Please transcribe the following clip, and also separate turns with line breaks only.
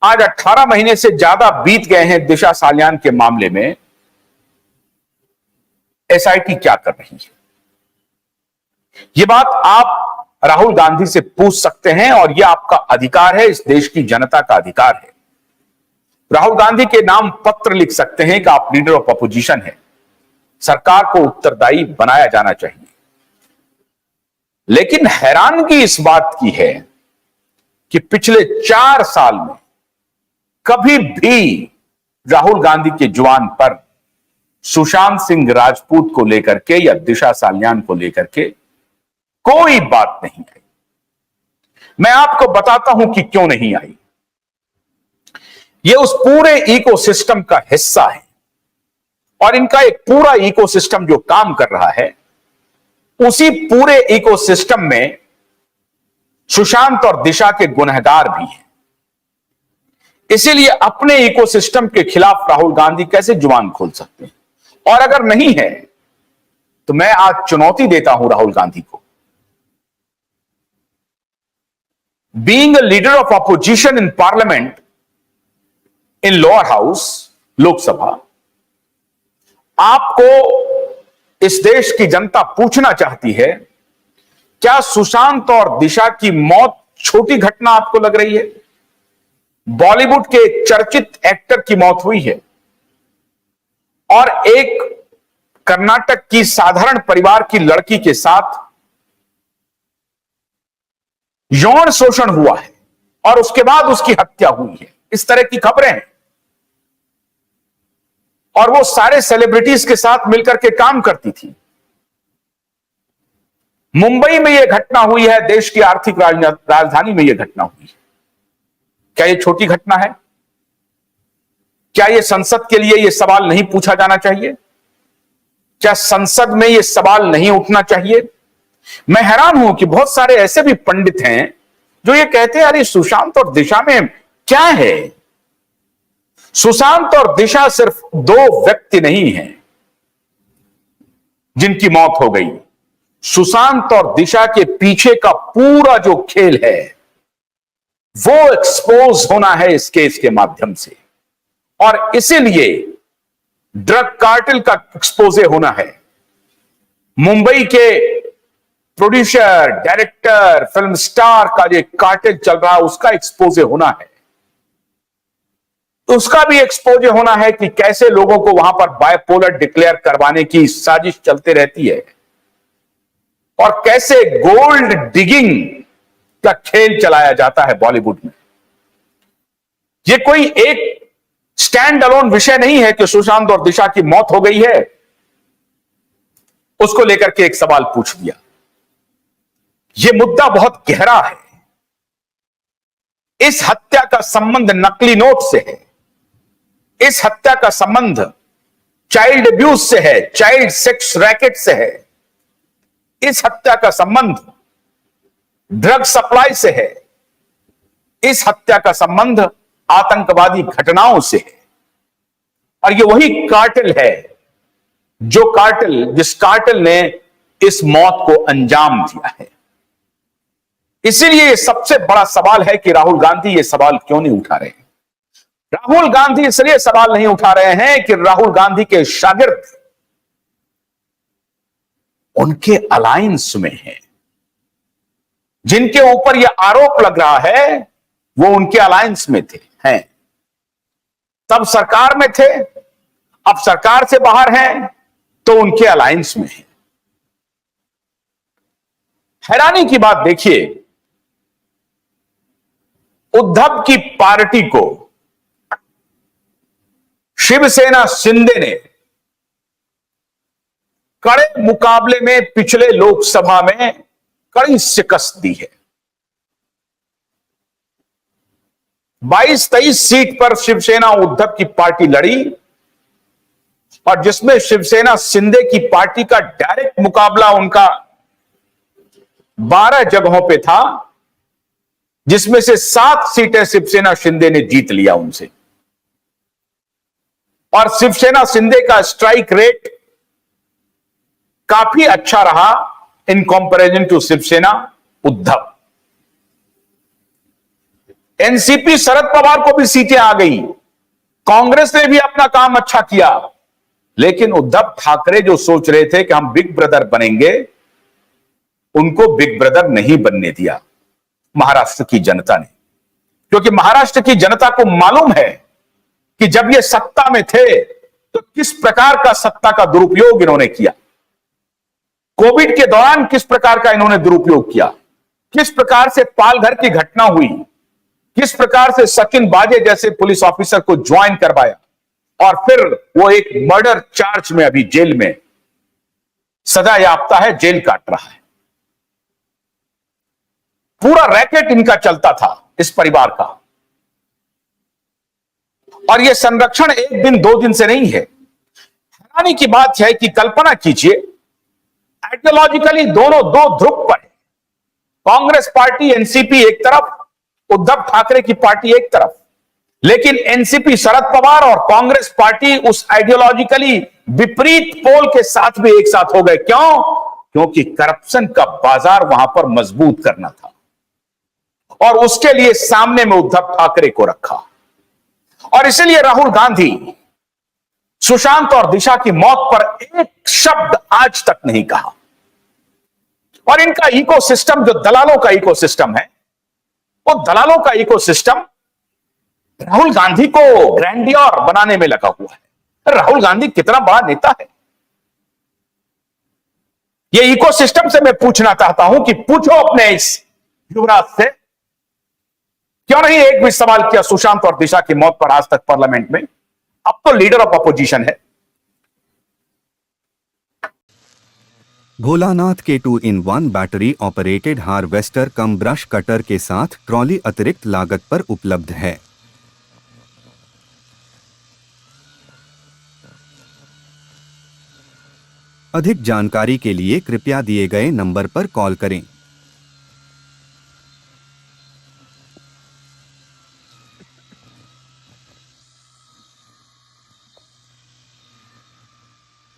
आज 18 महीने से ज्यादा बीत गए हैं दिशा सालियान के मामले में। एसआईटी क्या कर रही है, यह बात आप राहुल गांधी से पूछ सकते हैं और यह आपका अधिकार है, इस देश की जनता का अधिकार है। राहुल गांधी के नाम पत्र लिख सकते हैं कि आप लीडर ऑफ अपोजिशन हैं, सरकार को उत्तरदायी बनाया जाना चाहिए। लेकिन हैरानगी इस बात की है कि पिछले 4 साल में कभी भी राहुल गांधी के जुबान पर सुशांत सिंह राजपूत को लेकर के या दिशा सालियान को लेकर के कोई बात नहीं आई। मैं आपको बताता हूं कि क्यों नहीं आई। यह उस पूरे इकोसिस्टम का हिस्सा है और इनका एक पूरा इकोसिस्टम जो काम कर रहा है, उसी पूरे इकोसिस्टम में सुशांत और दिशा के गुनहगार भी हैं। इसीलिए अपने इकोसिस्टम के खिलाफ राहुल गांधी कैसे जुबान खोल सकते हैं? और अगर नहीं है तो मैं आज चुनौती देता हूं राहुल गांधी को। Being a leader of opposition in parliament, in lower house, Lok Sabha, आपको इस देश की जनता पूछना चाहती है, क्या सुशांत और दिशा की मौत छोटी घटना आपको लग रही है? बॉलीवुड के एक चर्चित एक्टर की मौत हुई है और एक कर्नाटक की साधारण परिवार की लड़की के साथ यौन शोषण हुआ है और उसके बाद उसकी हत्या हुई है। इस तरह की खबरें हैं और वो सारे सेलिब्रिटीज के साथ मिलकर के काम करती थी। मुंबई में यह घटना हुई है, देश की आर्थिक राजधानी में यह घटना हुई है। क्या यह छोटी घटना है? क्या यह संसद के लिए यह सवाल नहीं पूछा जाना चाहिए? क्या संसद में यह सवाल नहीं उठना चाहिए? मैं हैरान हूं कि बहुत सारे ऐसे भी पंडित हैं जो ये कहते हैं, अरे सुशांत और दिशा में क्या है? सुशांत और दिशा सिर्फ 2 व्यक्ति नहीं हैं जिनकी मौत हो गई। सुशांत और दिशा के पीछे का पूरा जो खेल है वो एक्सपोज होना है इस केस के माध्यम से, और इसीलिए ड्रग कार्टेल का एक्सपोजे होना है। मुंबई के प्रोड्यूसर, डायरेक्टर, फिल्म स्टार का जो कार्टेल चल रहा है उसका एक्सपोजे होना है। तो उसका भी एक्सपोजे होना है कि कैसे लोगों को वहां पर बायपोलर डिक्लेयर करवाने की साजिश चलते रहती है और कैसे गोल्ड डिगिंग का खेल चलाया जाता है बॉलीवुड में। यह कोई एक स्टैंड अलोन विषय नहीं है कि सुशांत और दिशा की मौत हो गई है, उसको लेकर के एक सवाल पूछ दिया। यह मुद्दा बहुत गहरा है। इस हत्या का संबंध नकली नोट से है, इस हत्या का संबंध चाइल्ड अब्यूज से है, चाइल्ड सेक्स रैकेट से है, इस हत्या का संबंध ड्रग सप्लाई से है, इस हत्या का संबंध आतंकवादी घटनाओं से है। और यह वही कार्टेल है जिस कार्टेल ने इस मौत को अंजाम दिया है। इसीलिए यह सबसे बड़ा सवाल है कि राहुल गांधी यह सवाल क्यों नहीं उठा रहे हैं। राहुल गांधी इसलिए सवाल नहीं उठा रहे हैं कि राहुल गांधी के शागिर्द उनके अलायंस में हैं। जिनके ऊपर यह आरोप लग रहा है वो उनके अलायंस में हैं। तब सरकार में थे, अब सरकार से बाहर हैं तो उनके अलायंस में हैं। हैरानी की बात देखिए, उद्धव की पार्टी को शिवसेना शिंदे ने कड़े मुकाबले में पिछले लोकसभा में कड़ी शिकस्त दी है। 22-23 सीट पर शिवसेना उद्धव की पार्टी लड़ी और जिसमें शिवसेना शिंदे की पार्टी का डायरेक्ट मुकाबला उनका 12 जगहों पे था, जिसमें से 7 सीटें शिवसेना शिंदे ने जीत लिया उनसे। और शिवसेना शिंदे का स्ट्राइक रेट काफी अच्छा रहा in comparison to Shiv Sena Uddhav. NCP Sharad Pawar को भी सीटें आ गई, कांग्रेस ने भी अपना काम अच्छा किया, लेकिन उद्धव ठाकरे जो सोच रहे थे कि हम बिग ब्रदर बनेंगे, उनको बिग ब्रदर नहीं बनने दिया महाराष्ट्र की जनता ने। क्योंकि महाराष्ट्र की जनता को मालूम है कि जब ये सत्ता में थे तो किस प्रकार का सत्ता का दुरुपयोग इन्होंने किया, कोविड के दौरान किस प्रकार का इन्होंने दुरुपयोग किया, किस प्रकार से पालघर की घटना हुई, किस प्रकार से सचिन बाजे जैसे पुलिस ऑफिसर को ज्वाइन करवाया और फिर वो एक मर्डर चार्ज में अभी जेल में सजा याफ्ता है, जेल काट रहा है। पूरा रैकेट इनका चलता था इस परिवार का, और यह संरक्षण एक दिन दो दिन से नहीं है। हैरानी की बात है कि कल्पना कीजिए, आइडियोलॉजिकली दोनों दो ध्रुव पर है। कांग्रेस पार्टी एनसीपी एक तरफ, उद्धव ठाकरे की पार्टी एक तरफ, लेकिन एनसीपी शरद पवार और कांग्रेस पार्टी उस आइडियोलॉजिकली विपरीत पोल के साथ भी एक साथ हो गए। क्यों? क्योंकि करप्शन का बाजार वहां पर मजबूत करना था और उसके लिए सामने में उद्धव ठाकरे को रखा। और इसलिए राहुल गांधी सुशांत और दिशा की मौत पर एक शब्द आज तक नहीं कहा। और इनका इकोसिस्टम, जो दलालों का इकोसिस्टम है, वो दलालों का इकोसिस्टम राहुल गांधी को ग्रैंडियर बनाने में लगा हुआ है। राहुल गांधी कितना बड़ा नेता है, ये इकोसिस्टम से मैं पूछना चाहता हूं कि पूछो अपने इस युवराज से, क्यों नहीं एक भी सवाल किया सुशांत और दिशा की मौत पर आज तक पार्लियामेंट में? अब तो लीडर ऑफ अपोजिशन है।
भोलानाथ के 2-in-1 बैटरी ऑपरेटेड हार्वेस्टर कम ब्रश कटर के साथ ट्रॉली अतिरिक्त लागत पर उपलब्ध है। अधिक जानकारी के लिए कृपया दिए गए नंबर पर कॉल करें।